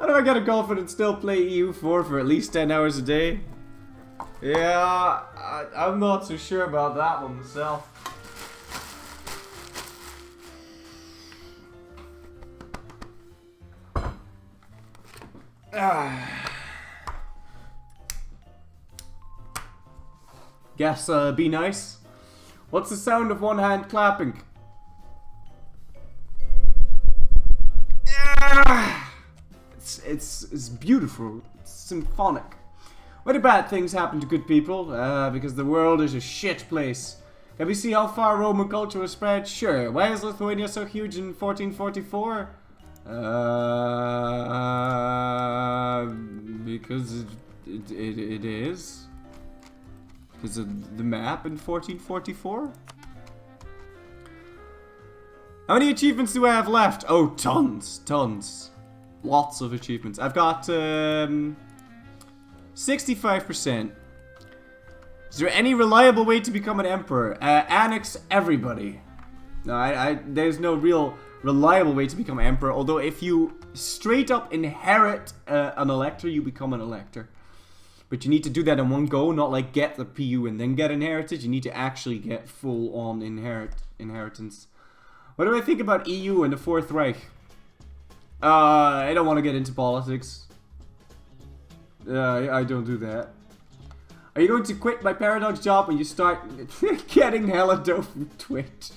How do I get a girlfriend and still play EU4 for at least 10 hours a day? Yeah, I'm not so sure about that one myself. Guess, be nice. What's the sound of one hand clapping? It's beautiful. It's symphonic. Why do bad things happen to good people? Because the world is a shit place. Can we see how far Roman culture was spread? Sure. Why is Lithuania so huge in 1444? Because it is. Because of the map in 1444? How many achievements do I have left? Oh, tons. Tons. Lots of achievements. I've got 65%. Is there any reliable way to become an emperor? Annex everybody. No, there's no real reliable way to become emperor. Although if you straight up inherit an elector, you become an elector. But you need to do that in one go, not like get the PU and then get inherited. You need to actually get full on inheritance. What do I think about EU and the Fourth Reich? I don't want to get into politics. I don't do that. Are you going to quit my Paradox job when you start getting hella dough from Twitch?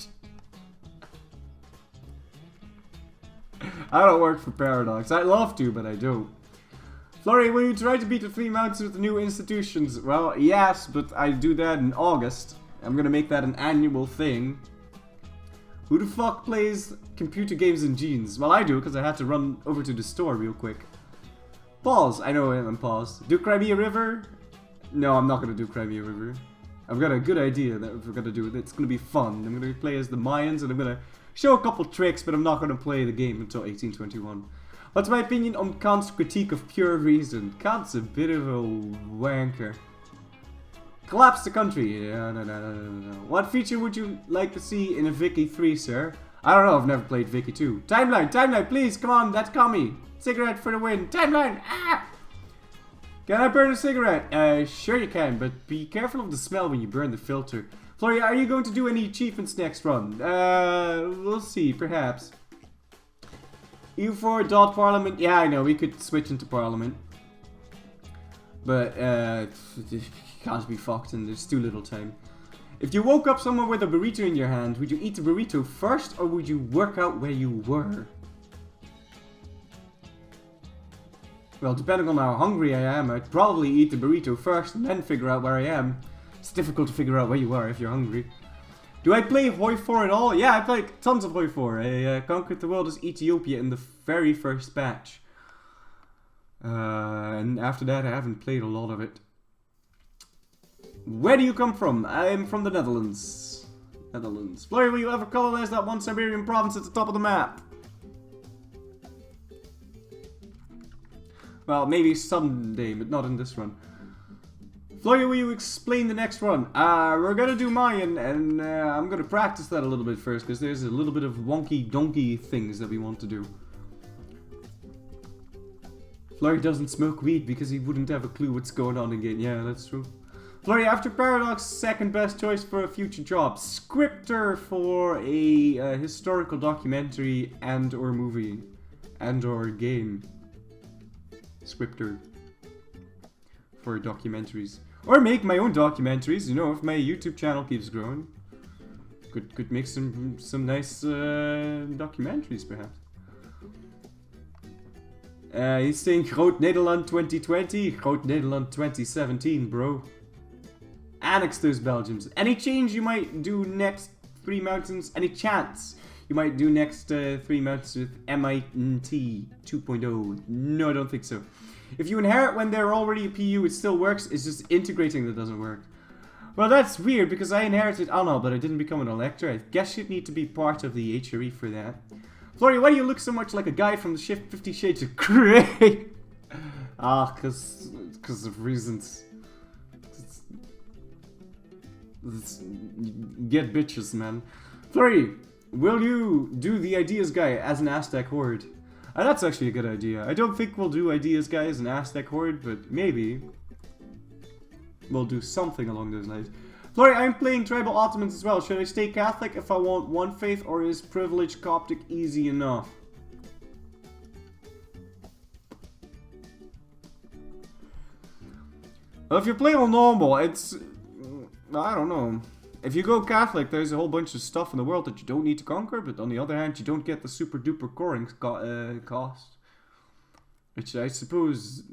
I don't work for Paradox. I'd love to, but I don't. Flurry, will you try to beat the 3 mountains with the new institutions? Well, yes, but I do that in August. I'm gonna make that an annual thing. Who the fuck plays computer games in jeans? Well, I do, because I had to run over to the store real quick. Pause. I know I'm paused. Do Crimea River? No, I'm not going to do Crimea River. I've got a good idea that we're going to do it. It's going to be fun. I'm going to play as the Mayans, and I'm going to show a couple tricks, but I'm not going to play the game until 1821. What's my opinion on Kant's critique of pure reason? Kant's a bit of a wanker. Collapse the country. No. What feature would you like to see in a Vicky 3, sir? I don't know, I've never played Vicky 2. Timeline, please, come on, that's commie. Cigarette for the win. Timeline, ah! Can I burn a cigarette? Sure you can, but be careful of the smell when you burn the filter. Floria, are you going to do any achievements next run? We'll see, perhaps. EU4 dot parliament. Yeah, I know, we could switch into parliament. But, can't be fucked and there's too little time. If you woke up somewhere with a burrito in your hand, would you eat the burrito first or would you work out where you were? Well, depending on how hungry I am, I'd probably eat the burrito first and then figure out where I am. It's difficult to figure out where you are if you're hungry. Do I play Hoi 4 at all? Yeah, I played tons of Hoi 4. I conquered the world as Ethiopia in the very first batch. And after that I haven't played a lot of it. Where do you come from? I'm from the Netherlands. Flurry, will you ever colonize that one Siberian province at the top of the map? Well, maybe someday, but not in this run. Flurry, will you explain the next run? We're gonna do Mayan, and I'm gonna practice that a little bit first, because there's a little bit of wonky donkey things that we want to do. Flurry doesn't smoke weed because he wouldn't have a clue what's going on again. Yeah, that's true. Flurry, after Paradox, second best choice for a future job. Scripter for a historical documentary and or movie. And or game. Scripter. For documentaries. Or make my own documentaries, you know, if my YouTube channel keeps growing. Could make some nice documentaries, perhaps. He's saying Groot Nederland 2020, Groot Nederland 2017, bro. Annex those Belgians. Any change you might do next 3 mountains? Any chance you might do next 3 mountains with MIT 2.0? No, I don't think so. If you inherit when they're already a PU, it still works. It's just integrating that doesn't work. Well, that's weird because I inherited Anna, but I didn't become an elector. I guess you'd need to be part of the HRE for that. Florrie, why do you look so much like a guy from the 50 Shades of Grey? Cause of reasons. Get bitches, man. Flurry, will you do the ideas guy as an Aztec horde? That's actually a good idea. I don't think we'll do ideas, guys, in Aztec Horde, but maybe we'll do something along those lines. Flori, I'm playing Tribal Ottomans as well. Should I stay Catholic if I want one faith, or is privileged Coptic easy enough? Well, if you play on normal, it's... I don't know. If you go Catholic, there's a whole bunch of stuff in the world that you don't need to conquer, but on the other hand, you don't get the super duper coring cost. Which I suppose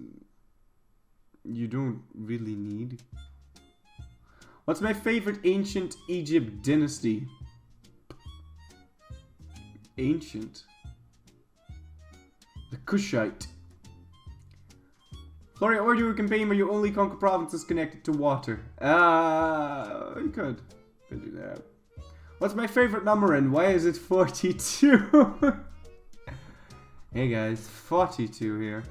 you don't really need. What's my favorite ancient Egypt dynasty? Ancient? The Kushite. Flori, or do a campaign where you only conquer provinces connected to water? You could do that. What's my favorite number and why is it 42? Hey guys, 42 here.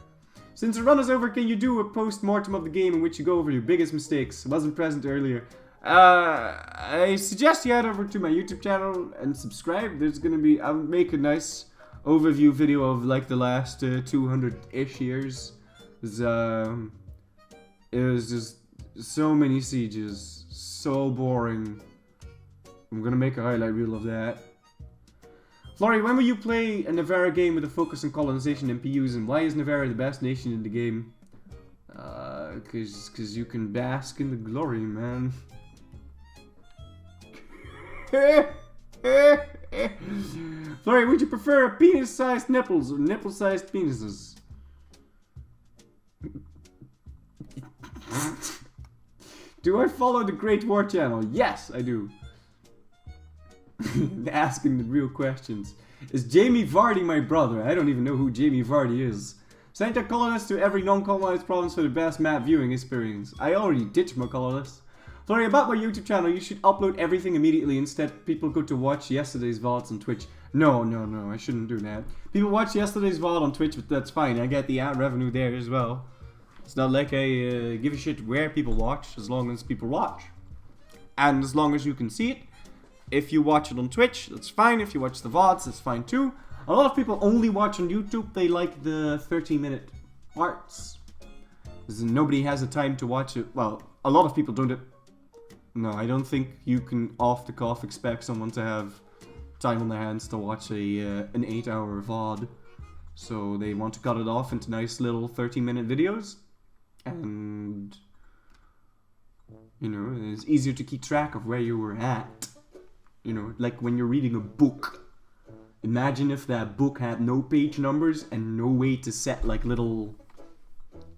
Since the run is over, can you do a post-mortem of the game in which you go over your biggest mistakes? Wasn't present earlier. I suggest you head over to my YouTube channel and subscribe. There's gonna be, I'll make a nice overview video of like the last 200-ish years. It was just so many sieges, so boring. I'm gonna make a highlight reel of that. Flori, when will you play a Navarra game with a focus on colonization and PUs, and why is Navarra the best nation in the game? Cause you can bask in the glory, man. Flori, would you prefer penis-sized nipples or nipple-sized penises? Do I follow the Great War channel? Yes, I do. Asking the real questions. Is Jamie Vardy my brother? I don't even know who Jamie Vardy is. Send a colonist to every non-colonized province for the best map viewing experience. I already ditched my colonist. Sorry, about my YouTube channel, you should upload everything immediately. Instead, people go to watch yesterday's VODs on Twitch. No, I shouldn't do that. People watch yesterday's VOD on Twitch, but that's fine. I get the ad revenue there as well. It's not like I give a shit where people watch, as long as people watch. And as long as you can see it. If you watch it on Twitch, that's fine. If you watch the VODs, that's fine too. A lot of people only watch on YouTube. They like the 30-minute parts. Nobody has the time to watch it. Well, a lot of people don't. No, I don't think you can off the cuff expect someone to have time on their hands to watch an 8-hour VOD. So they want to cut it off into nice little 30-minute videos. And, you know, it's easier to keep track of where you were at. You know, like when you're reading a book. Imagine if that book had no page numbers and no way to set like little...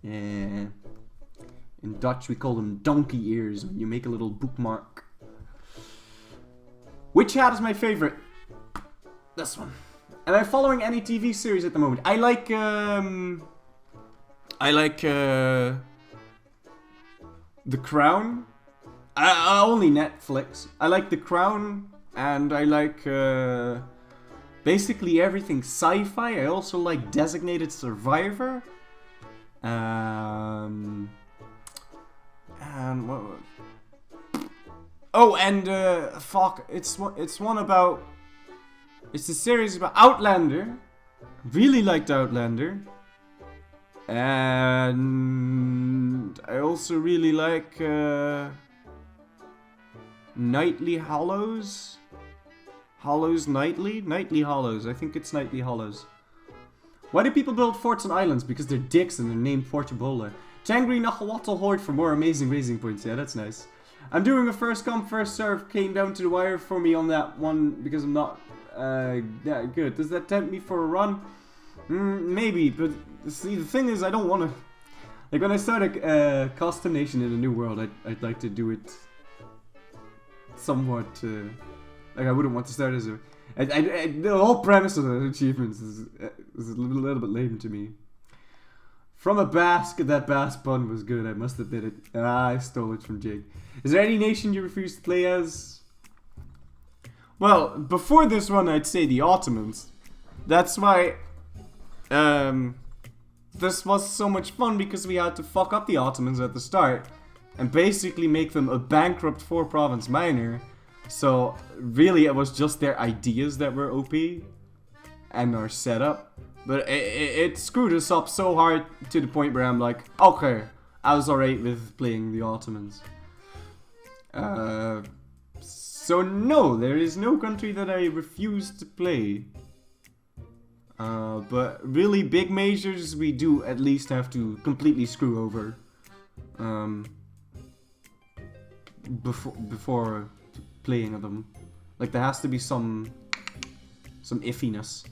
in Dutch we call them donkey ears, when you make a little bookmark. Which hat is my favorite? This one. Am I following any TV series at the moment? I like The Crown. Only Netflix. I like The Crown, and I like basically everything sci-fi. I also like Designated Survivor. And what? Oh, and fuck! It's one about. It's a series about Outlander. Really liked Outlander. And I also really like Nightly Hollows. Hollows Nightly? Nightly Hollows. I think it's Nightly Hollows. Why do people build forts on islands? Because they're dicks and they're named Fort Ebola. Tangri Nahuatl Horde for more amazing raising points. Yeah, that's nice. I'm doing a first come, first serve. Came down to the wire for me on that one because I'm not that good. Does that tempt me for a run? Maybe, but see, the thing is, I don't want to... Like, when I start a custom nation in a new world, I'd like to do it somewhat... like, I wouldn't want to start as a... the whole premise of the achievements is a little bit lame to me. From a Basque, that Basque pun was good, I must admit it. I stole it from Jake. Is there any nation you refuse to play as? Well, before this one, I'd say the Ottomans. That's why... this was so much fun because we had to fuck up the Ottomans at the start and basically make them a bankrupt 4-province minor. So really it was just their ideas that were OP and our setup. But it screwed us up so hard to the point where I'm like, okay, I was alright with playing the Ottomans. So no, there is no country that I refuse to play. But really big majors we do at least have to completely screw over. Before playing them. Like there has to be some iffiness.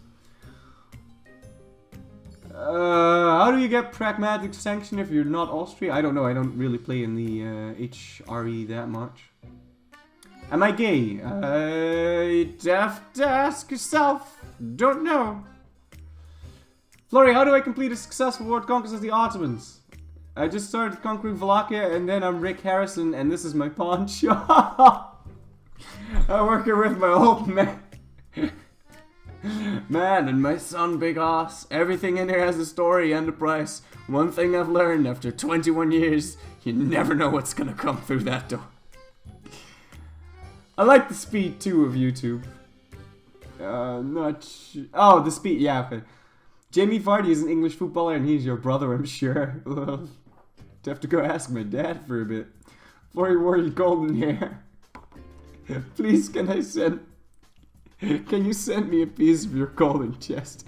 How do you get pragmatic sanction if you're not Austria? I don't know, I don't really play in the HRE that much. Am I gay? You'd have to ask yourself. Don't know. Flori, how do I complete a successful world conquest of the Ottomans? I just started conquering Wallachia and then I'm Rick Harrison and this is my pawn shop. I'm working with my old man. Man and my son Big Ass. Everything in here has a story and a price. One thing I've learned after 21 years, you never know what's gonna come through that door. I like the speed too of YouTube. Oh, the speed, yeah, okay. Jamie Vardy is an English footballer and he's your brother, I'm sure. Well, I'd have to go ask my dad for a bit. Before he wore golden hair. Please, can you send me a piece of your golden chest?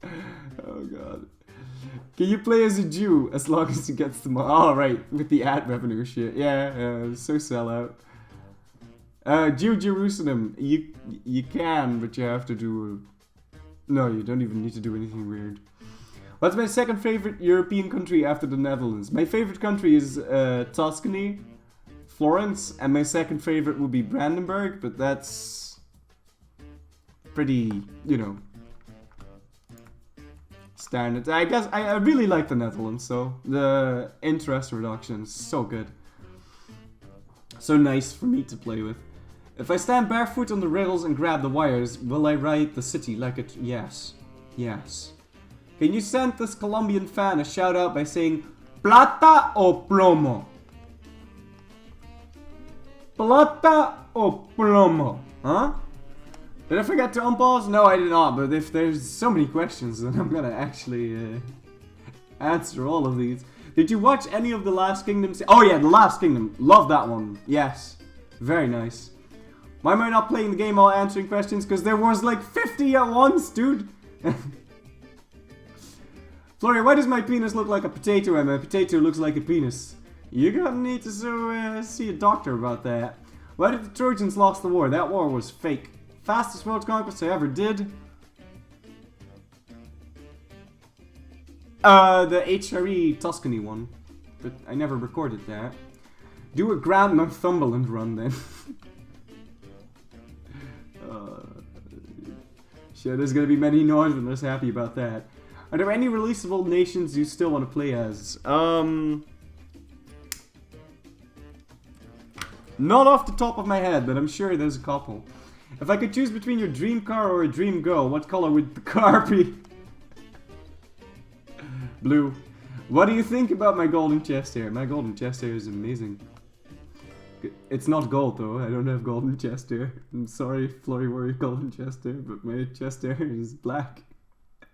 Oh god. Can you play as a Jew as long as he gets the money? Oh right, with the ad revenue shit. Yeah, so sellout. Jew Jerusalem. You can, but you have to do. No, you don't even need to do anything weird. What's my second favorite European country after the Netherlands? My favorite country is Tuscany, Florence, and my second favorite would be Brandenburg, but that's pretty, you know, standard. I guess I really like the Netherlands, so the interest reduction is so good. So nice for me to play with. If I stand barefoot on the rails and grab the wires, will I ride the city like it? Yes. Yes. Can you send this Colombian fan a shout out by saying plata o plomo? Plata o plomo? Huh? Did I forget to unpause? No, I did not, but if there's so many questions, then I'm gonna actually answer all of these. Did you watch any of The Last Kingdom? Oh yeah, The Last Kingdom. Love that one. Yes. Very nice. Why am I not playing the game while answering questions? Because there was like 50 at once, dude. Florian, why does my penis look like a potato and my potato looks like a penis? You're gonna need to see a doctor about that. Why did the Trojans lost the war? That war was fake. Fastest world conquest I ever did. The HRE Tuscany one. But I never recorded that. Do a Grand Northumberland run then. Shit, there's gonna be many Northerners happy about that. Are there any releasable nations you still want to play as? Not off the top of my head, but I'm sure there's a couple. If I could choose between your dream car or a dream girl, what color would the car be? Blue. What do you think about my golden chest hair? My golden chest hair is amazing. It's not gold though, I don't have golden chest hair. I'm sorry, Flori wore your golden chest hair, but my chest hair is black.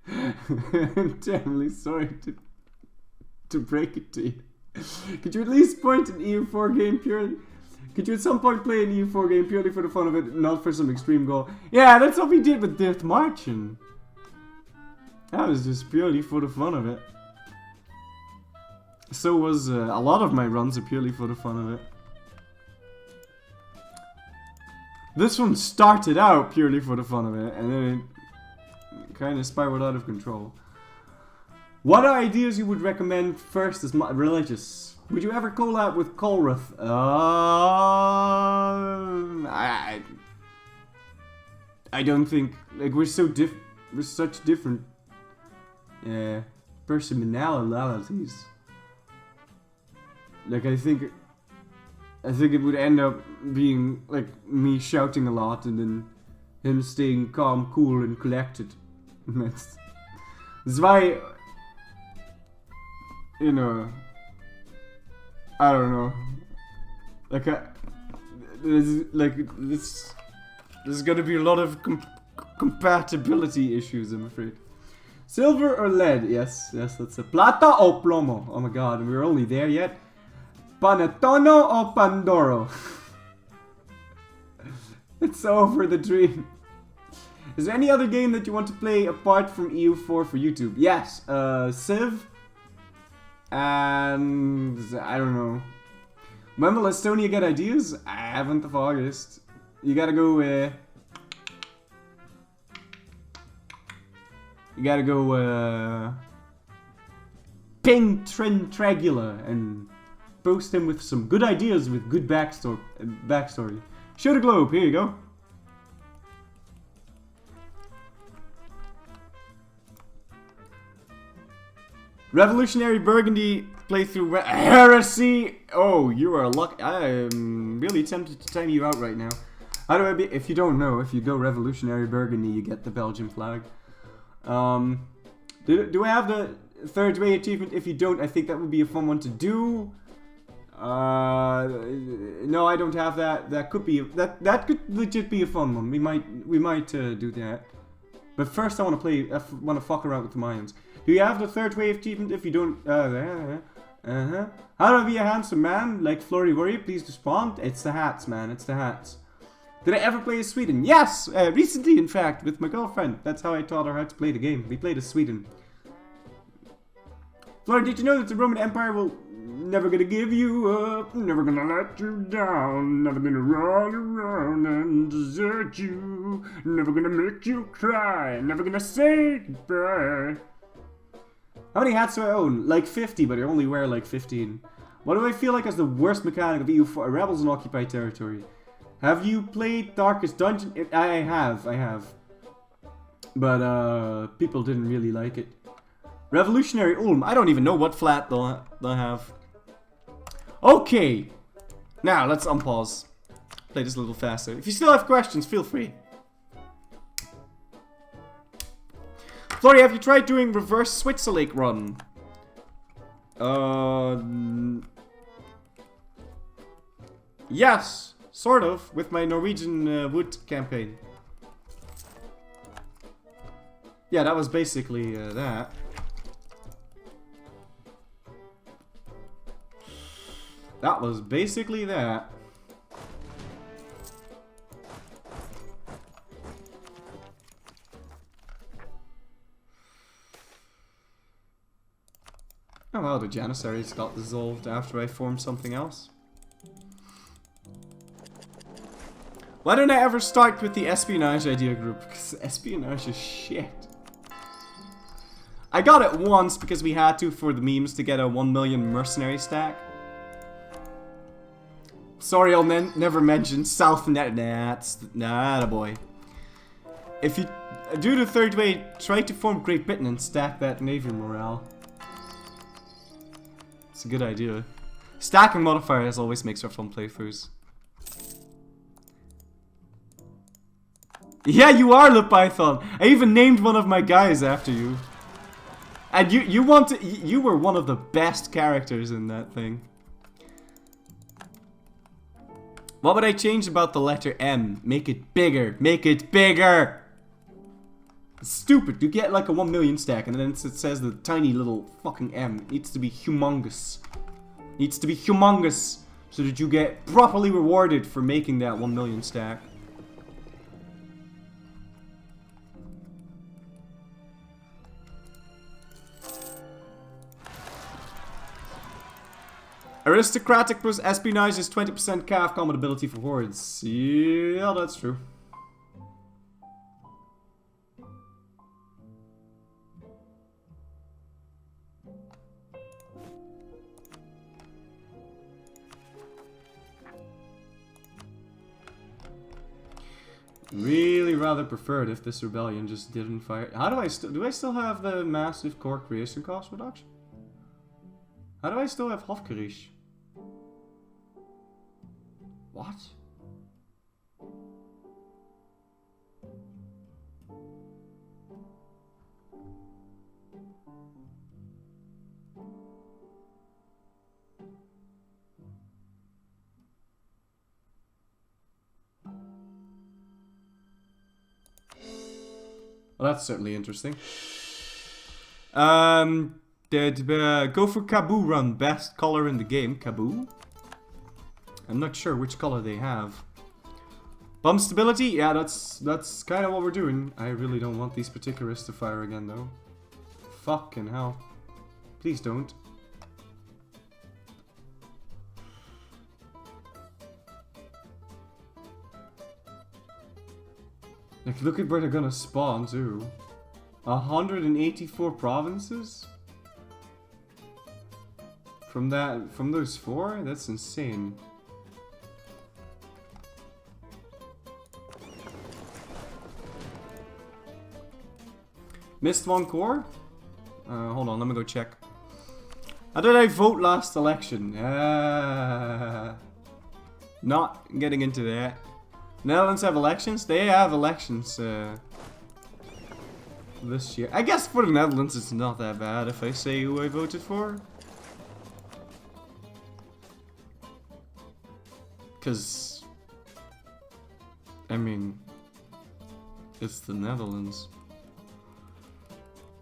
I'm terribly sorry to break it to you. Could you at least point an EU4 game purely? Could you at some point play an EU4 game purely for the fun of it, not for some extreme goal? Yeah, that's what we did with Death Marching. That was just purely for the fun of it. So was a lot of my runs are purely for the fun of it. This one started out purely for the fun of it, and then it kind of spiraled out of control. What are ideas you would recommend first as religious? Would you ever collab with Colrith? I don't think, like, we're such different personalities. Like, I think it would end up being like me shouting a lot and then him staying calm, cool, and collected. That's why, you know, I don't know. Like, there's gonna be a lot of compatibility issues, I'm afraid. Silver or lead? Yes, that's a plata o plomo. Oh my god, and we're only there yet. Panetono o Pandoro? It's over the dream. Is there any other game that you want to play apart from EU4 for YouTube? Yes, Civ. And I don't know. When will Estonia get ideas? 7th of August. You gotta go, ping Trentregula and post him with some good ideas with good backstory. Show the globe, here you go. Revolutionary Burgundy playthrough heresy. Oh, you are lucky. I am really tempted to time you out right now. How do I be? If you don't know, if you go Revolutionary Burgundy, you get the Belgian flag. Do I have the third way achievement? If you don't, I think that would be a fun one to do. No, I don't have that. That could be that could legit be a fun one. We might do that. But first, I want to play. I want to fuck around with the Mayans. Do you have the third wave achievement? If you don't, How do I be a handsome man? Like Flory Worry, please respond. It's the hats, man. It's the hats. Did I ever play as Sweden? Yes! Recently, in fact, with my girlfriend. That's how I taught her how to play the game. We played as Sweden. Flory, did you know that the Roman Empire will never gonna give you up, never gonna let you down, never gonna run around and desert you, never gonna make you cry, never gonna say goodbye. How many hats do I own? Like 50, but I only wear like 15. What do I feel like as the worst mechanic of EU4 Rebels in occupied territory? Have you played Darkest Dungeon? I have. But people didn't really like it. Revolutionary Ulm. I don't even know what flat they'll have. Okay. Now, let's unpause. Play this a little faster. If you still have questions, feel free. Flory, have you tried doing reverse Switzerlake run? Yes, sort of, with my Norwegian wood campaign. Yeah, that was basically that. That was basically that. Oh well, the Janissaries got dissolved after I formed something else. Why don't I ever start with the espionage idea group? Because espionage is shit. I got it once because we had to for the memes to get a 1 million mercenary stack. Sorry, I'll never mention Southnet. Nah, boy. If you do the third way, try to form Great Britain and stack that navy morale. It's a good idea. Stacking modifiers always makes for fun playthroughs. Yeah, you are Le Python. I even named one of my guys after you. And you were one of the best characters in that thing. What would I change about the letter M? Make it bigger. Make it bigger. It's stupid. You get like a 1 million stack and then it says the tiny little fucking M. It needs to be humongous. It needs to be humongous so that you get properly rewarded for making that 1 million stack. Aristocratic plus espionage is 20% calf compatibility for hordes. Yeah, that's true. Really rather preferred if this rebellion just didn't fire. How do I still have the massive core creation cost reduction? How do I still have Hofgericht? What? Well, that's certainly interesting. Go for Kaboo run. Best color in the game. Kaboo? I'm not sure which color they have. Bomb stability? Yeah, that's kind of what we're doing. I really don't want these particulars to fire again, though. Fucking hell. Please don't. Like, look at where they're gonna spawn, too. 184 provinces? From those 4? That's insane. Missed 1 core? Hold on, let me go check. How did I vote last election? Not getting into that. Netherlands have elections? They have elections this year. I guess for the Netherlands it's not that bad if I say who I voted for. Because, I mean, it's the Netherlands.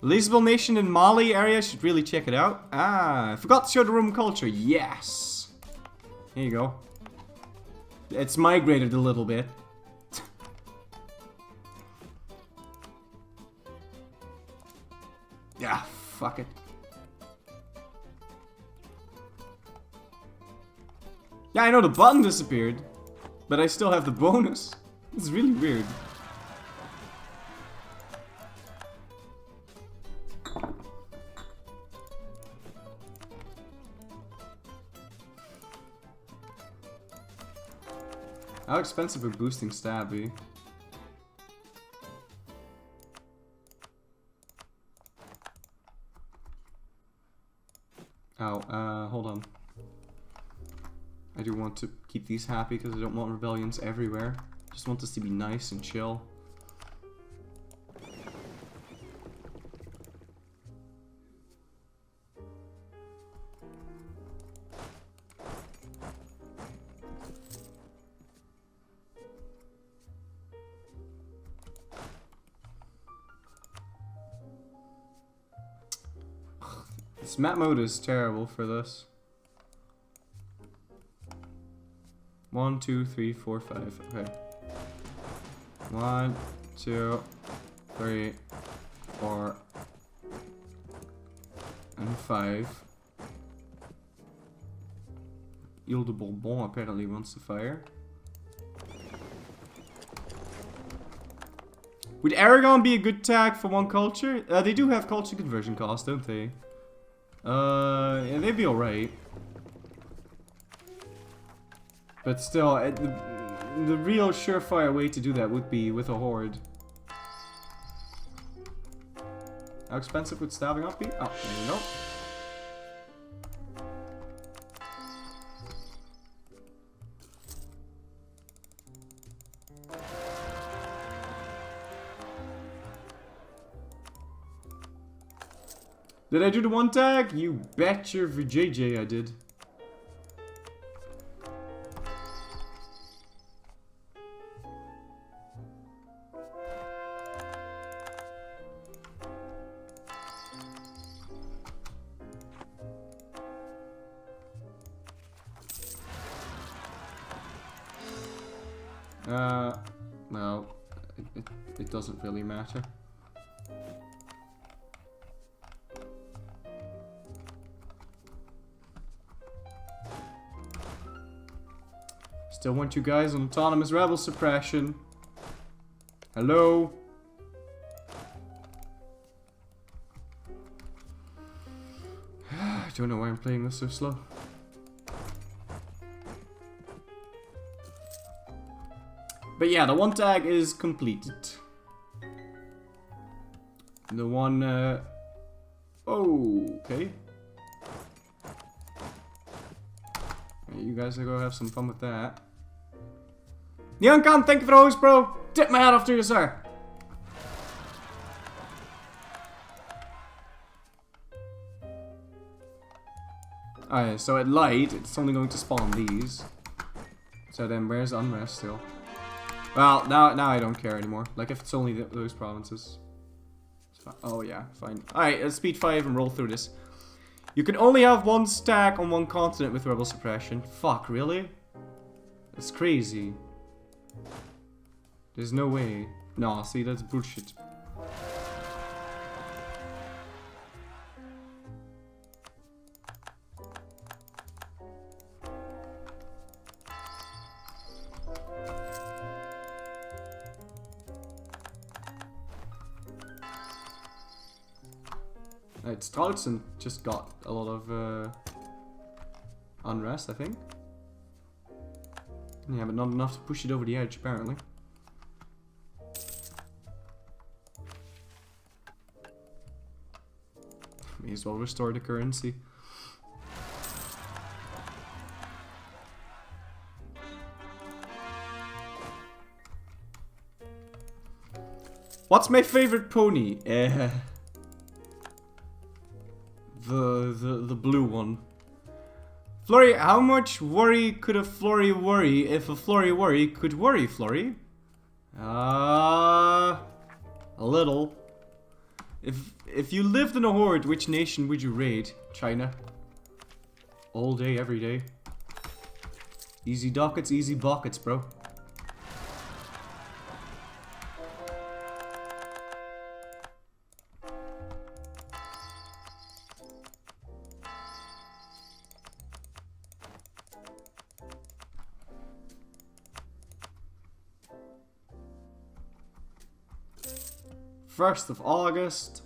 Lisbon Nation in Mali area, should really check it out. Ah, I forgot to show the Roman culture. Yes! Here you go. It's migrated a little bit. Yeah, fuck it. Yeah, I know the button disappeared, but I still have the bonus. It's really weird. How expensive would boosting stab be? Oh, hold on. I do want to keep these happy because I don't want rebellions everywhere. Just want this to be nice and chill. This map mode is terrible for this. 1, 2, 3, 4, 5. Okay. 1, 2, 3, 4, and 5. Ile de Bourbon apparently wants to fire. Would Aragon be a good tag for one culture? They do have culture conversion costs, don't they? Yeah, they'd be alright. But still, the real surefire way to do that would be with a horde. How expensive would stabbing up be? Oh, there you go. Did I do the one tag? You bet your VJJ I did. Well, it doesn't really matter. Still want you guys on autonomous rebel suppression. Hello? I don't know why I'm playing this so slow. But yeah, the one tag is completed. The one, oh, okay. You guys are gonna have some fun with that. Neoncon, thank you for the host, bro. Tip my hat off to you, sir. Alright, so at light, it's only going to spawn these. So then where's unrest still? Well, now I don't care anymore. Like, if it's only those provinces. Oh yeah, fine. Alright, let's speed 5 and roll through this. You can only have one stack on one continent with rebel suppression. Fuck, really? That's crazy. There's no way. Nah, see, that's bullshit. Stralsund just got a lot of unrest, I think. Yeah, but not enough to push it over the edge, apparently. May as well restore the currency. What's my favorite pony? The blue one. Flurry, how much worry could a Flurry worry if a Flurry worry could worry Flurry? A little. If you lived in a horde, which nation would you raid? China. All day, every day. Easy dockets, easy buckets, bro. First of August,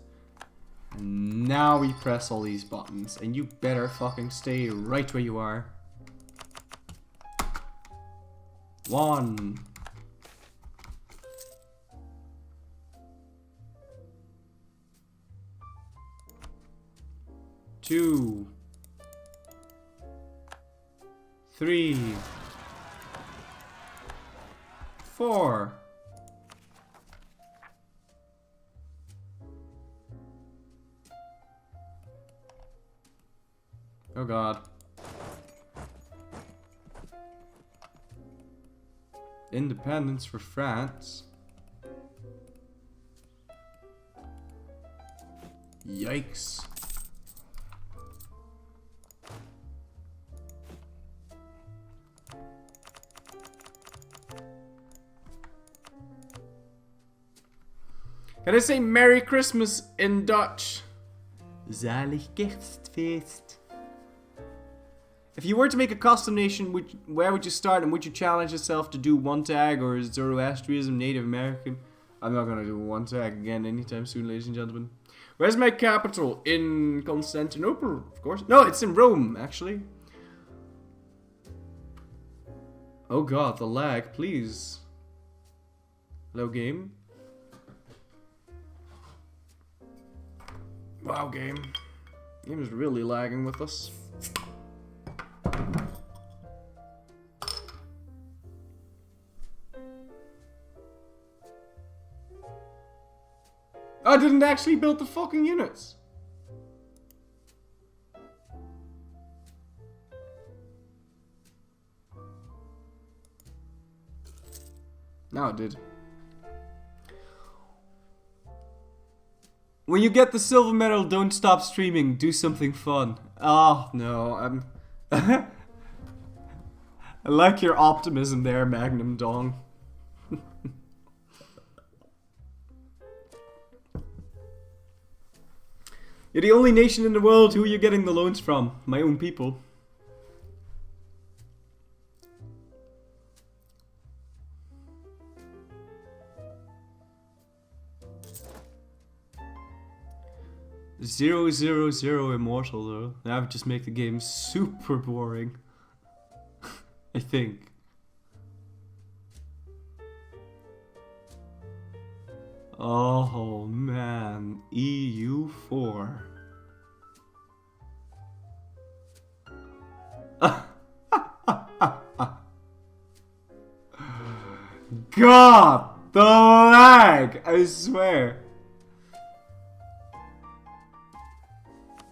and now we press all these buttons, and you better fucking stay right where you are. 1. 2. 3. 4. Oh god. Independence for France. Yikes. Can I say Merry Christmas in Dutch? Zalig Kerstfeest. If you were to make a custom nation, where would you start, and would you challenge yourself to do one tag or Zoroastrianism, Native American? I'm not gonna do one tag again anytime soon, ladies and gentlemen. Where's my capital? In Constantinople, of course. No, it's in Rome, actually. Oh god, the lag, please. Hello, game. Wow, game. Game is really lagging with us. I didn't actually build the fucking units. Now it did. When you get the silver medal, don't stop streaming. Do something fun. Oh, no. I like your optimism there, Magnum Dong. You're the only nation in the world. Who are you getting the loans from? My own people. Zero, zero, zero immortal though. That would just make the game super boring. I think. Oh man, EU4. God, the lag, I swear.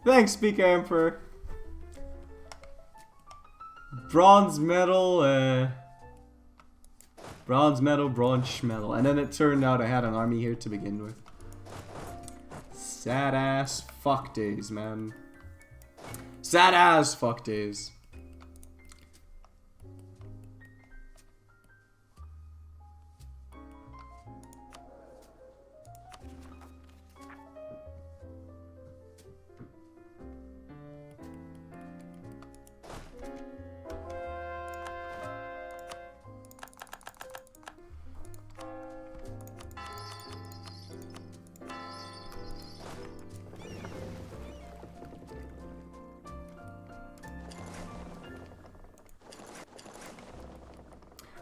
Thanks, Speaker Emperor. Bronze medal, bronze medal, bronze medal. And then it turned out I had an army here to begin with. Sad ass fuck days, man. Sad ass fuck days.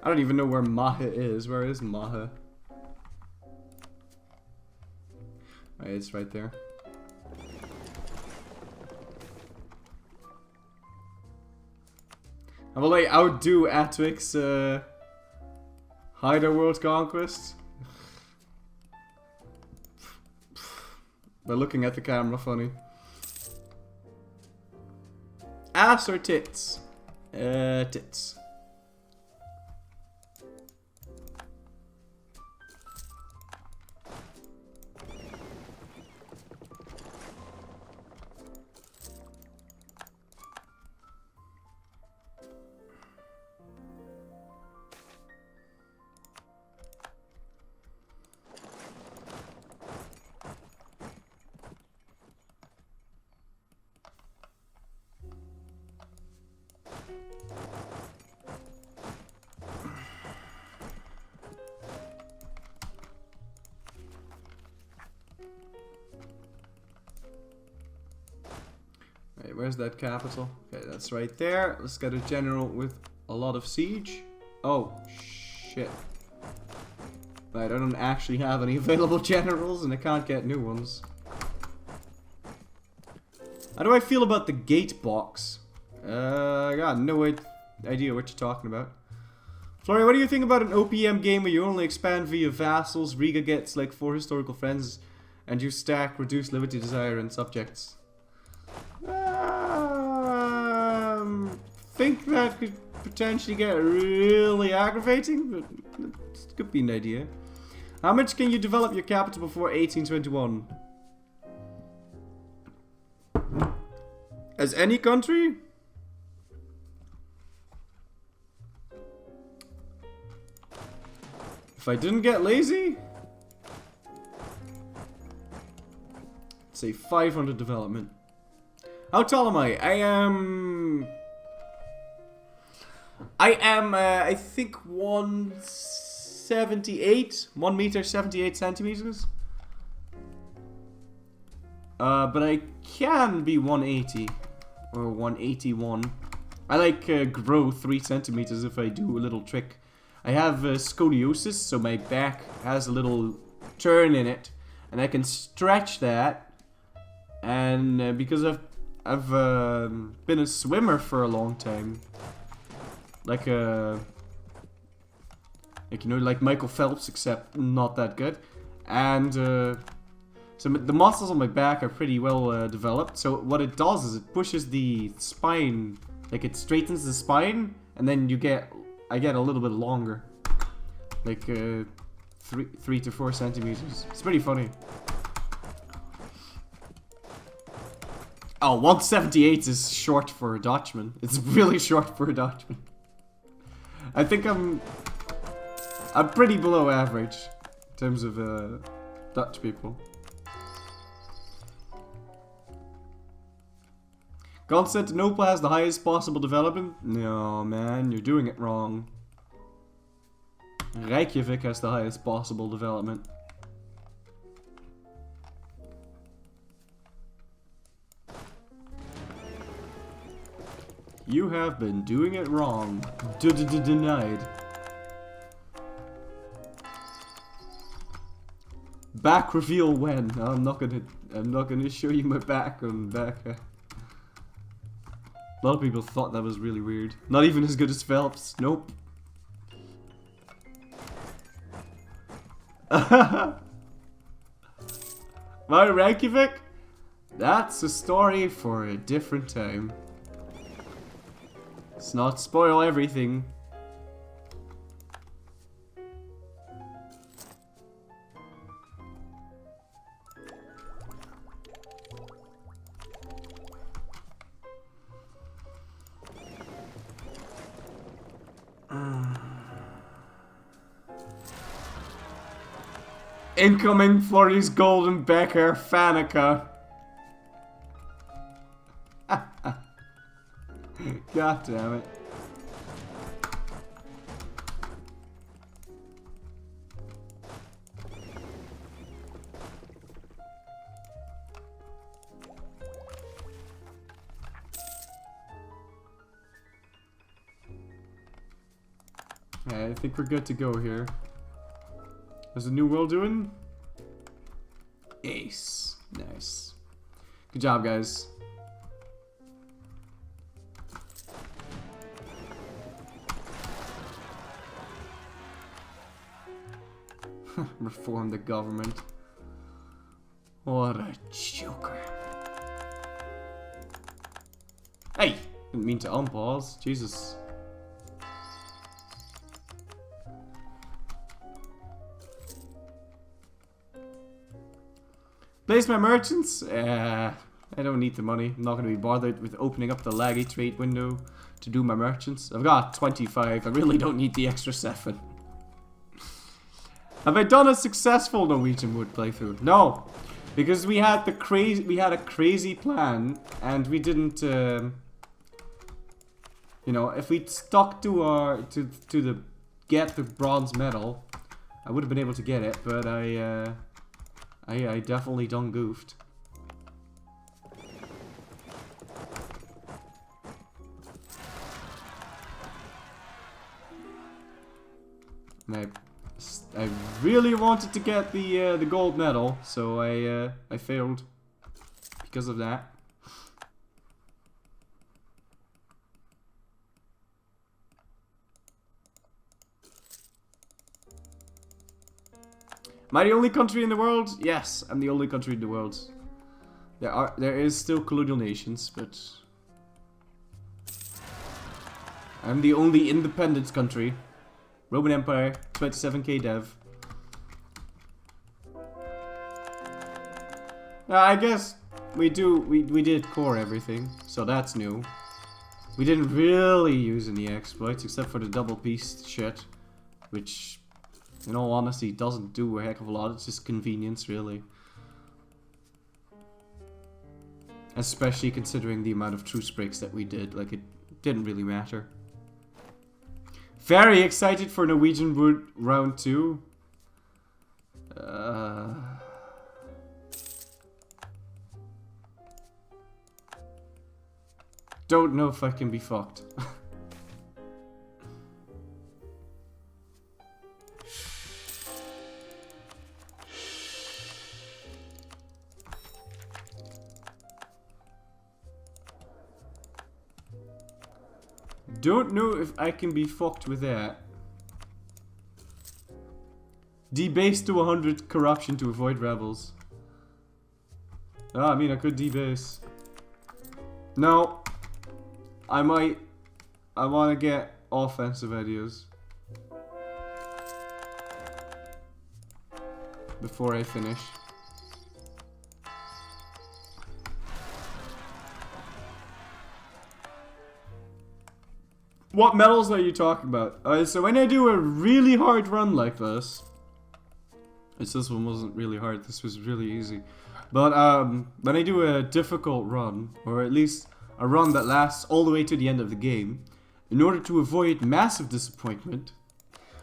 I don't even know where Maha is. Where is Maha? Right, it's right there. I will like outdo Atwic's Hider World Conquest. By looking at the camera funny. Ass or tits? Tits. Right, where's that capital? Okay, that's right there. Let's get a general with a lot of siege. Oh, shit. Right, I don't actually have any available generals and I can't get new ones. How do I feel about the gate box? I got no idea what you're talking about. Flori, what do you think about an OPM game where you only expand via vassals, Riga gets like 4 historical friends, and you stack reduced liberty desire and subjects? Think that could potentially get really aggravating, but it could be an idea. How much can you develop your capital before 1821? As any country? If I didn't get lazy? Say 500 development. How tall am I? I think 178. 1 meter 78 centimeters. But I can be 180. Or 181. I like grow 3 centimeters if I do a little trick. I have scoliosis, so my back has a little turn in it. And I can stretch that. And because I've been a swimmer for a long time. Like you know, like Michael Phelps, except not that good. And so the muscles on my back are pretty well developed. So what it does is it pushes the spine, like it straightens the spine, and then I get a little bit longer, like 3 to 4 centimeters. It's pretty funny. Oh, 178 is short for a Dutchman. It's really short for a Dutchman. I think I'm pretty below average in terms of Dutch people. Constantinople has the highest possible development? No, man, you're doing it wrong. Reykjavik has the highest possible development. You have been doing it wrong. Denied. Back reveal when? I'm not gonna show you my back on back. A lot of people thought that was really weird. Not even as good as Phelps. Nope. My Reykjavik? That's a story for a different time. Let's not spoil everything. Incoming Florrie's Golden Becker Fanica. God damn it. Yeah, I think we're good to go here. How's the new world doing? Ace. Nice. Good job, guys. Reform the government. What a joker. Hey! Didn't mean to unpause. Jesus. Place my merchants? I don't need the money. I'm not going to be bothered with opening up the laggy trade window to do my merchants. I've got 25. I really don't need the extra 7. Have I done a successful Norwegian wood playthrough? No, because we had a crazy plan, and we didn't. You know, if we'd stuck to our get the bronze medal, I would have been able to get it. But I definitely done goofed. And I really wanted to get the gold medal, so I failed because of that. Am I the only country in the world? Yes, I'm the only country in the world. There is still colonial nations, but I'm the only independent country. Roman Empire, 27k dev. I guess we did core everything, so that's new. We didn't really use any exploits except for the double piece shit, which, in all honesty, doesn't do a heck of a lot. It's just convenience, really. Especially considering the amount of truce breaks that we did. Like, it didn't really matter. Very excited for Norwegian Wood Round 2. Don't know if I can be fucked. Don't know if I can be fucked with that. Debase to 100 corruption to avoid rebels. I mean, I could debase. No. I want to get offensive ideas before I finish. What medals are you talking about? So when I do a really hard run like this, this one wasn't really hard, this was really easy. But when I do a difficult run, or at least a run that lasts all the way to the end of the game, in order to avoid massive disappointment,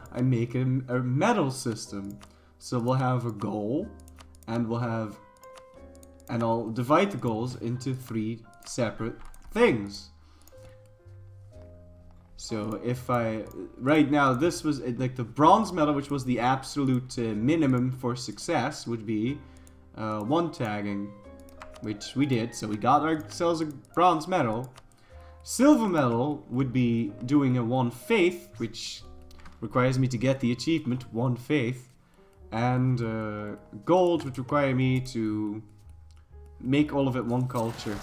I make a medal system. So we'll have a goal, and I'll divide the goals into 3 separate things. So if right now this was like the bronze medal, which was the absolute minimum for success, would be 1 tagging, which we did, so we got ourselves a bronze medal. Silver medal would be doing a 1 faith, which requires me to get the achievement 1 faith, and gold would require me to make all of it 1 culture.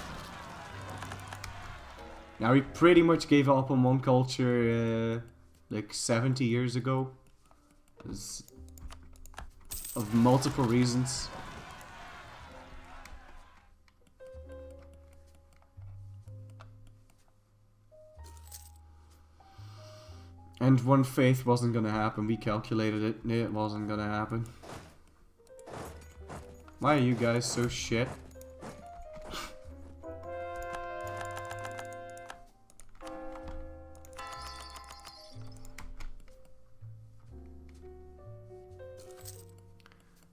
Now, we pretty much gave up on 1 culture like 70 years ago. Of multiple reasons. And 1 faith wasn't gonna happen. We calculated it. It wasn't gonna happen. Why are you guys so shit?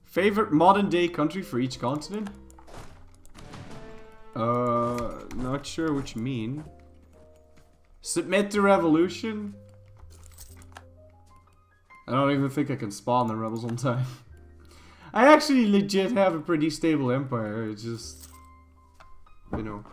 Favorite modern day country for each continent? Not sure what you mean. Submit to revolution? I don't even think I can spawn the rebels on time. I actually legit have a pretty stable empire, it's just... You know.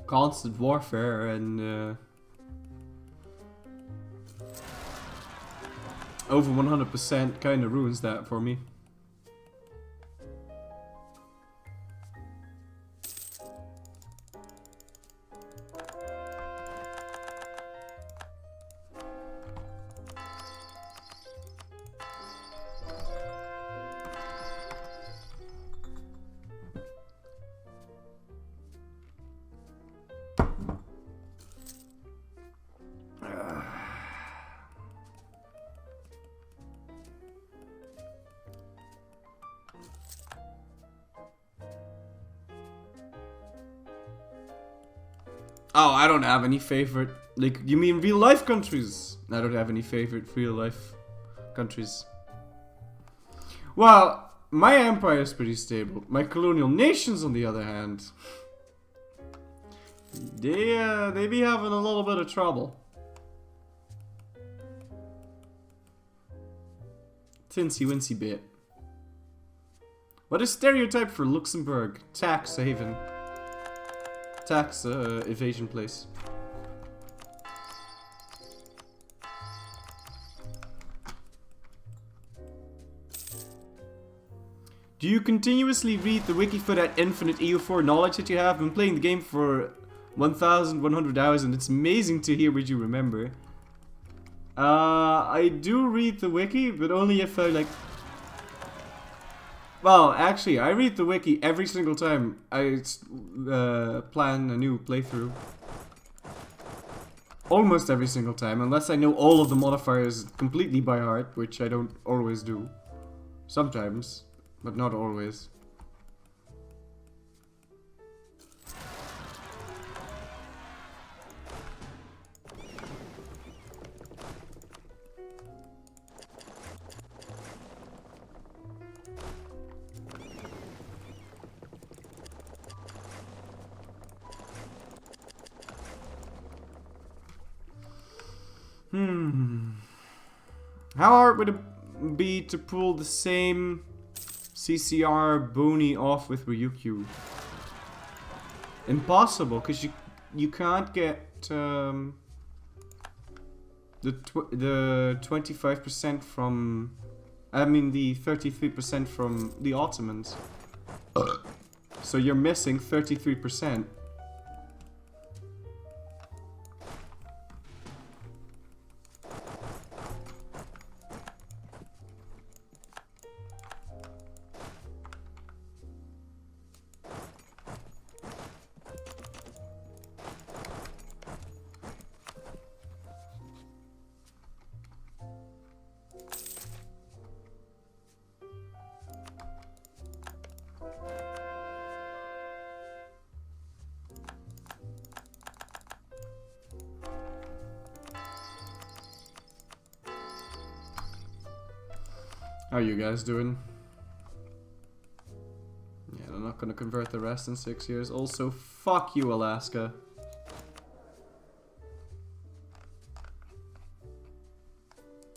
Constant warfare and over 100% kind of ruins that for me. Oh, I don't have any favorite. Like, you mean real life countries? I don't have any favorite real life countries. Well, my empire is pretty stable. My colonial nations, on the other hand, they be having a little bit of trouble. Tinsy wincy bit. What is stereotype for Luxembourg? Tax haven. Tax evasion place. Do you continuously read the wiki for that infinite EU4 knowledge that you have? Been playing the game for 1,100 hours and it's amazing to hear what you remember. I do read the wiki, but only if I like... Well, actually, I read the wiki every single time I plan a new playthrough. Almost every single time, unless I know all of the modifiers completely by heart, which I don't always do. Sometimes, but not always. How hard would it be to pull the same CCR Boni off with Ryukyu? Impossible, because you can't get the 25% from, I mean the 33% from the Ottomans. So you're missing 33%. How are you guys doing? Yeah, they're not gonna convert the rest in 6 years. Also, fuck you, Alaska.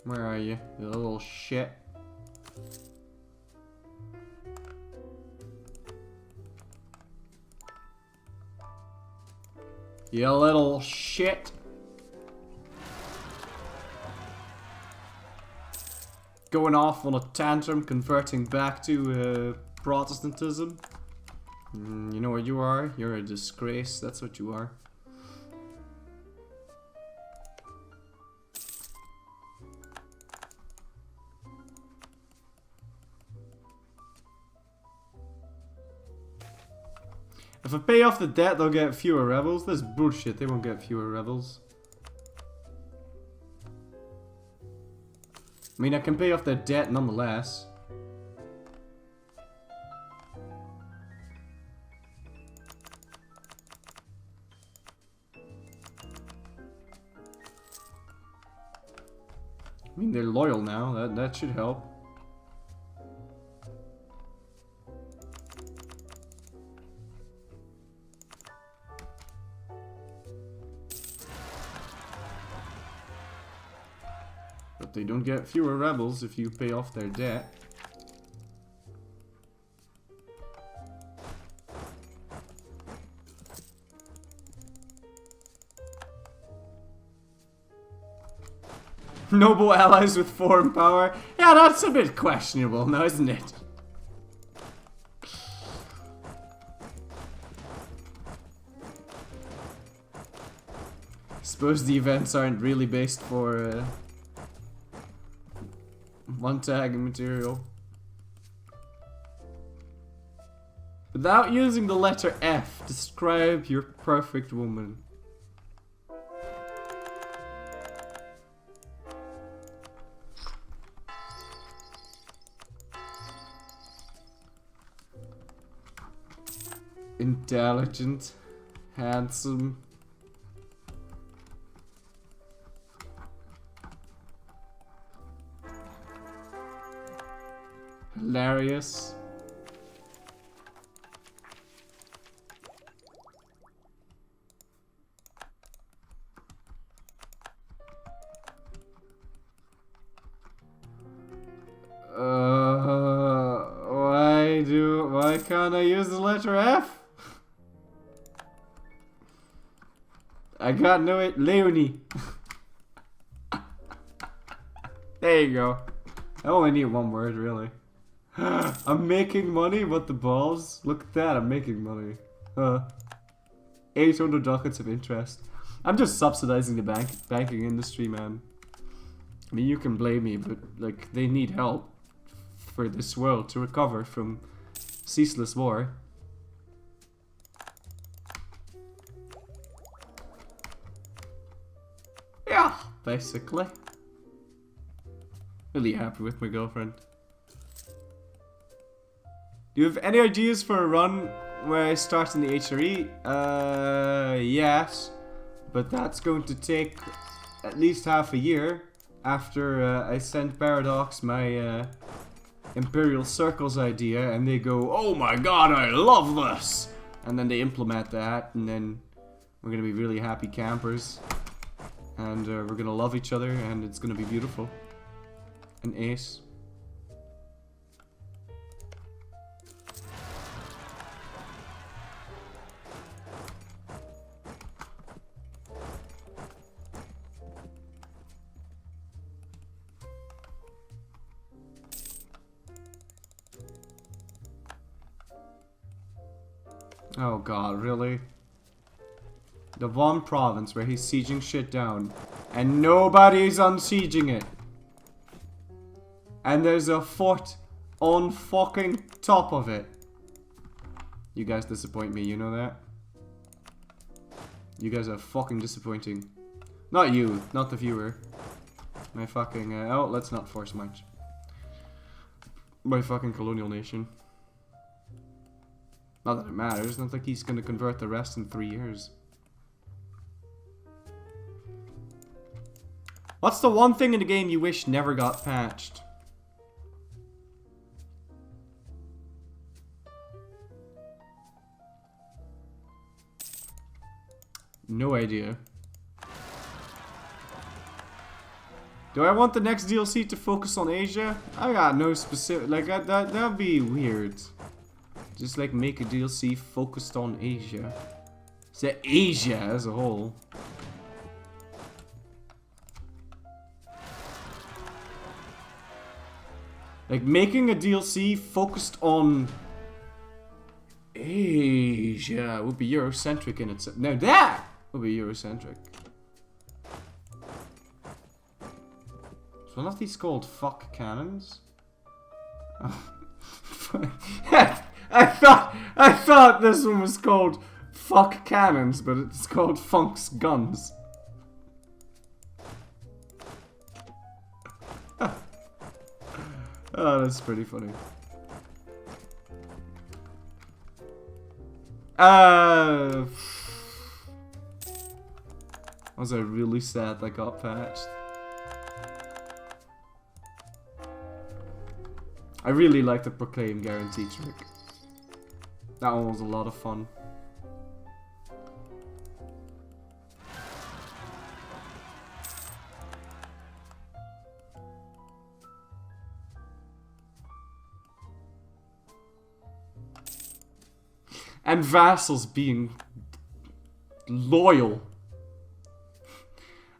Where are you, you little shit? You little shit. Going off on a tantrum, converting back to Protestantism. You know what you are? You're a disgrace, that's what you are. If I pay off the debt, they'll get fewer rebels. That's bullshit. They won't get fewer rebels. I mean, I can pay off their debt nonetheless. I mean, they're loyal now. That should help. But they don't get fewer rebels if you pay off their debt. Noble allies with foreign power. Yeah, that's a bit questionable now, isn't it? Suppose the events aren't really based for one tag material. Without using the letter F, describe your perfect woman. Intelligent, handsome, hilarious, why can't I use the letter F? I got no it, Leonie. There you go. I only need one word, really. I'm making money, what the balls? Look at that, I'm making money. 800 ducats of interest. I'm just subsidizing the banking industry, man. I mean, you can blame me, but like, they need help for this world to recover from ceaseless war. Yeah, basically. Really happy with my girlfriend. Do you have any ideas for a run where I start in the HRE? Yes. But that's going to take at least half a year after I send Paradox my Imperial Circles idea and they go, oh my god, I love this! And then they implement that and then we're gonna be really happy campers. And we're gonna love each other and it's gonna be beautiful. An ace. Oh god, really? The one province where he's sieging shit down and nobody's unsieging it. And there's a fort on fucking top of it. You guys disappoint me, you know that? You guys are fucking disappointing. Not you, not the viewer. My fucking, oh, let's not force much. My fucking colonial nation. Not that it matters, not like he's gonna convert the rest in 3 years. What's the one thing in the game you wish never got patched? No idea. Do I want the next DLC to focus on Asia? I got no specific, like that'd be weird. Just like make a DLC focused on Asia. Say Asia as a whole. Like making a DLC focused on Asia would be Eurocentric in itself. Now that would be Eurocentric. So one of these called fuck cannons? I thought thought this one was called Fuck Cannons, but it's called Funk's Guns. Oh, that's pretty funny. Was I really sad that got patched? I really like the Proclaim guarantee trick. That one was a lot of fun. And vassals being loyal.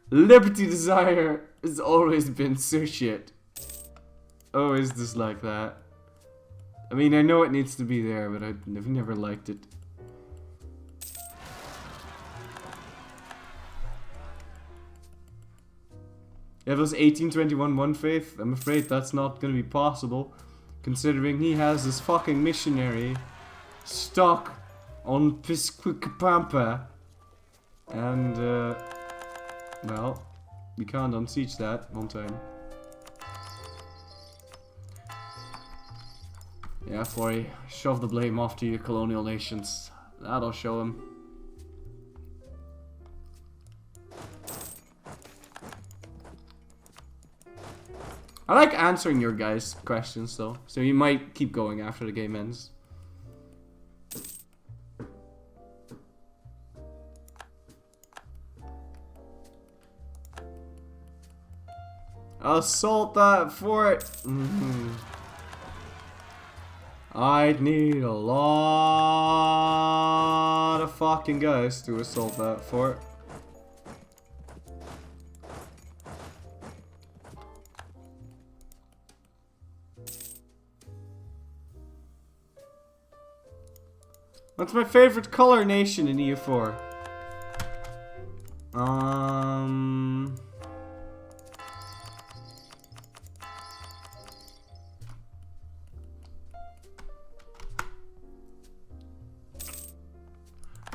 Liberty Desire has always been so shit. Always dislike that. I mean, I know it needs to be there, but I've never liked it. Yeah, those 1821 One Faith, I'm afraid that's not gonna be possible, considering he has this fucking missionary stuck on Pisquicapampa, and well, we can't unsiege that one time. Yeah, Florey, shove the blame off to your colonial nations. That'll show him. I like answering your guys' questions though, so you might keep going after the game ends. Assault that fort! I'd need a lot of fucking guys to assault that fort. What's my favorite color nation in EU4?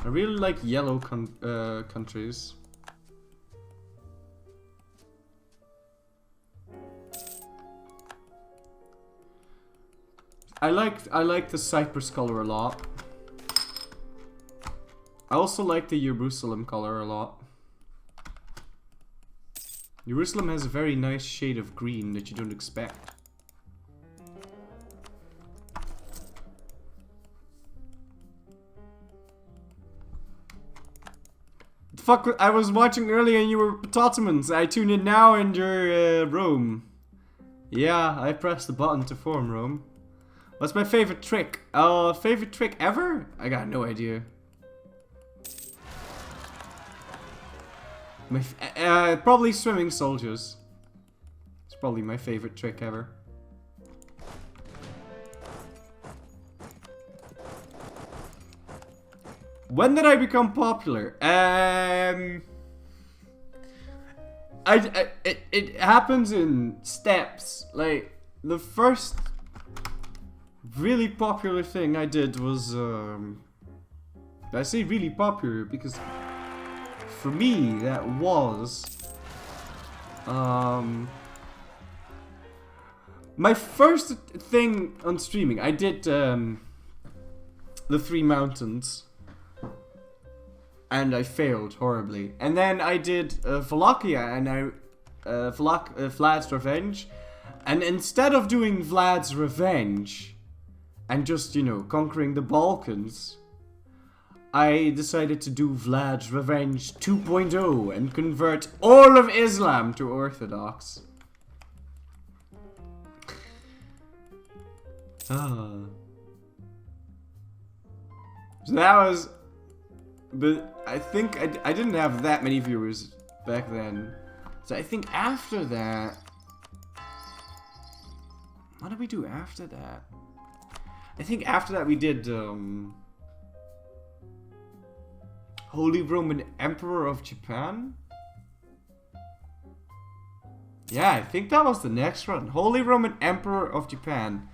I really like yellow countries. I like the Cyprus color a lot. I also like the Jerusalem color a lot. Jerusalem has a very nice shade of green that you don't expect. Fuck, I was watching earlier and you were Ottomans. I tune in now and you're Rome. Yeah, I pressed the button to form Rome. What's my favorite trick? Favorite trick ever? I got no idea. Probably swimming soldiers. It's probably my favorite trick ever. When did I become popular? It happens in steps. Like, the first really popular thing I did was, I say really popular because for me that was, my first thing on streaming. I did, the Three Mountains. And I failed horribly. And then I did Wallachia and Vlad's Revenge. And instead of doing Vlad's Revenge and just, you know, conquering the Balkans, I decided to do Vlad's Revenge 2.0 and convert all of Islam to Orthodox. So that was... But I think I didn't have that many viewers back then. So I think after that... What did we do after that? I think after that we did Holy Roman Emperor of Japan? Yeah, I think that was the next one. Holy Roman Emperor of Japan.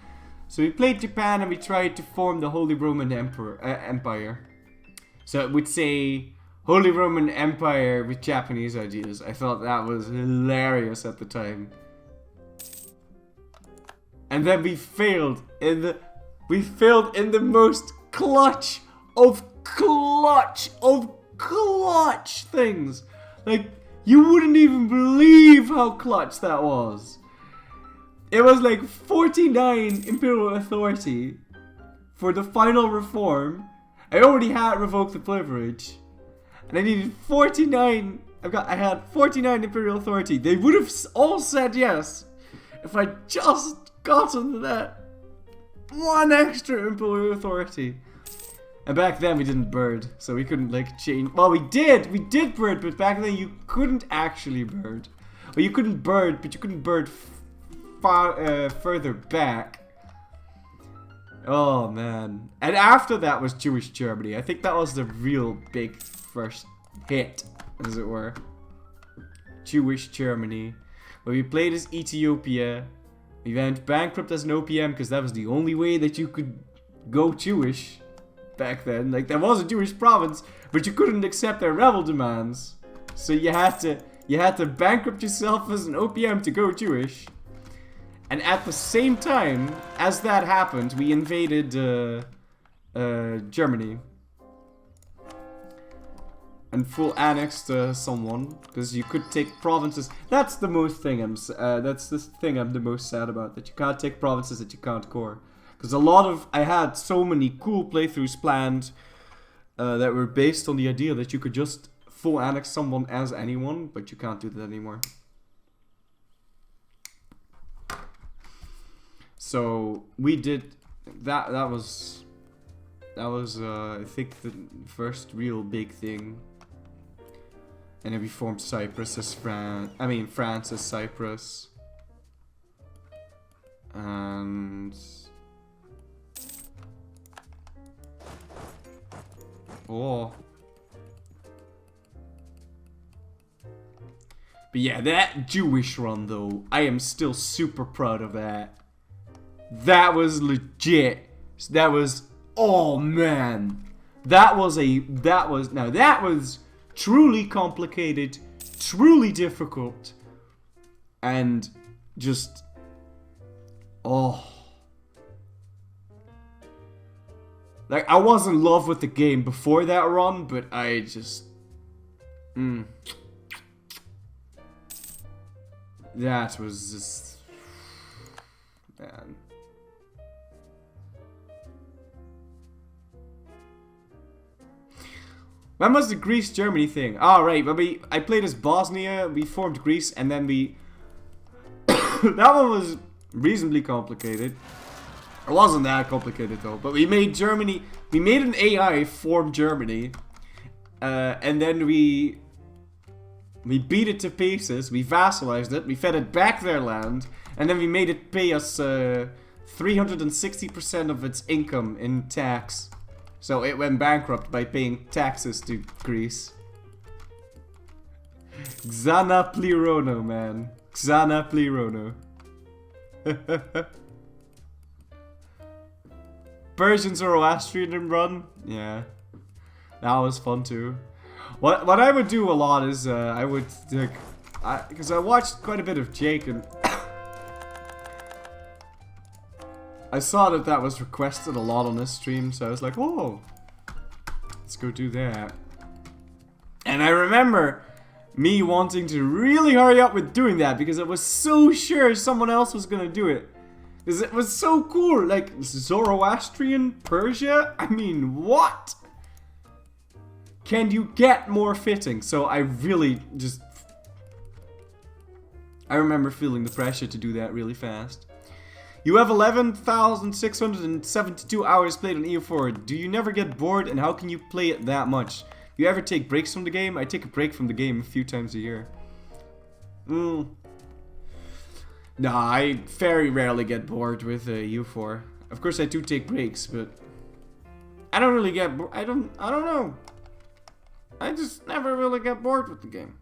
So we played Japan and we tried to form the Holy Roman Empire. So it would say Holy Roman Empire with Japanese ideas. I thought that was hilarious at the time. And then we failed in the most clutch of things. Like, you wouldn't even believe how clutch that was. It was like 49 Imperial Authority for the final reform. I already had revoked the privilege. And I needed 49. I had 49 Imperial Authority. They would have all said yes if I just gotten that one extra Imperial Authority. And back then we didn't bird, so we couldn't like change. Well, we did bird, but back then you couldn't actually bird. Well, you couldn't bird, but you couldn't bird far further back. Oh man! And after that was Jewish Germany. I think that was the real big first hit, as it were. Jewish Germany. Where we played as Ethiopia. We went bankrupt as an OPM because that was the only way that you could go Jewish back then. Like, there was a Jewish province, but you couldn't accept their rebel demands. So you had to bankrupt yourself as an OPM to go Jewish. And at the same time as that happened, we invaded Germany. And full annexed someone, because you could take provinces. That's the most thing that's the thing I'm the most sad about, that you can't take provinces that you can't core. Because I had so many cool playthroughs planned that were based on the idea that you could just full annex someone as anyone, but you can't do that anymore. So we did that. That was I think the first real big thing. And then we formed Cyprus as France as Cyprus. And oh. But yeah, that Jewish run though, I am still super proud of that. That was legit. That was, oh man. That was truly complicated, truly difficult, and just, oh. Like, I was in love with the game before that run, but I just, that was just, man. When was the Greece-Germany thing? Oh, right. I played as Bosnia, we formed Greece, and then we... that one was reasonably complicated. It wasn't that complicated, though. But we made Germany... We made an AI form Germany. And then we beat it to pieces. We vassalized it. We fed it back their land. And then we made it pay us 360% of its income in tax. So it went bankrupt by paying taxes to Greece. Xana Plirono, man. Xana Plirono. Persian Zoroastrian run? Yeah. That was fun too. What I would do a lot is, I would, like, because I watched quite a bit of Jake and... I saw that was requested a lot on this stream, so I was like, oh, let's go do that. And I remember me wanting to really hurry up with doing that because I was so sure someone else was gonna do it. Because it was so cool, like, Zoroastrian Persia? I mean, what? Can you get more fitting? So I really just... I remember feeling the pressure to do that really fast. You have 11,672 hours played on EU4. Do you never get bored, and how can you play it that much? Do you ever take breaks from the game? I take a break from the game a few times a year. Nah, I very rarely get bored with EU4. Of course I do take breaks, but I don't really get I don't know. I just never really get bored with the game.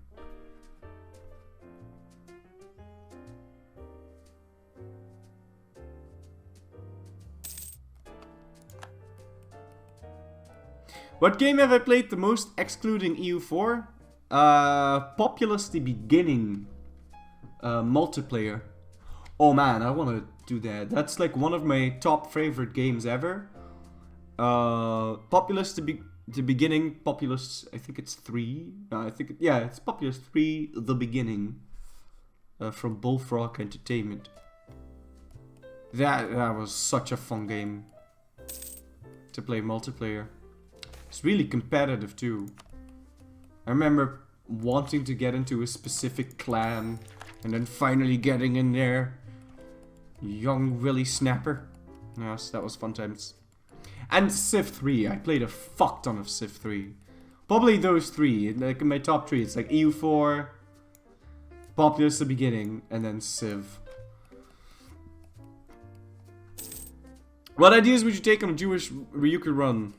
What game have I played the most excluding EU4? Populous the Beginning. Multiplayer. Oh man, I want to do that. That's like one of my top favorite games ever. Populous the Beginning. Populous, I think it's 3. Yeah, it's Populous 3 The Beginning. From Bullfrog Entertainment. That was such a fun game to play multiplayer. It's really competitive too. I remember wanting to get into a specific clan and then finally getting in there. Young Willy Snapper. Yes, that was fun times. And Civ 3. I played a fuck ton of Civ 3. Probably those 3. Like in my top 3. It's like EU4, Populous the Beginning, and then Civ. What ideas would you take on a Jewish Ryuku run?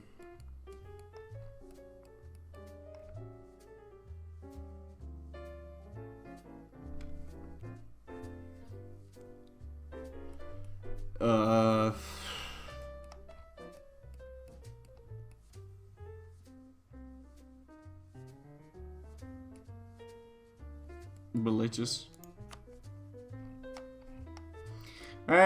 Religious.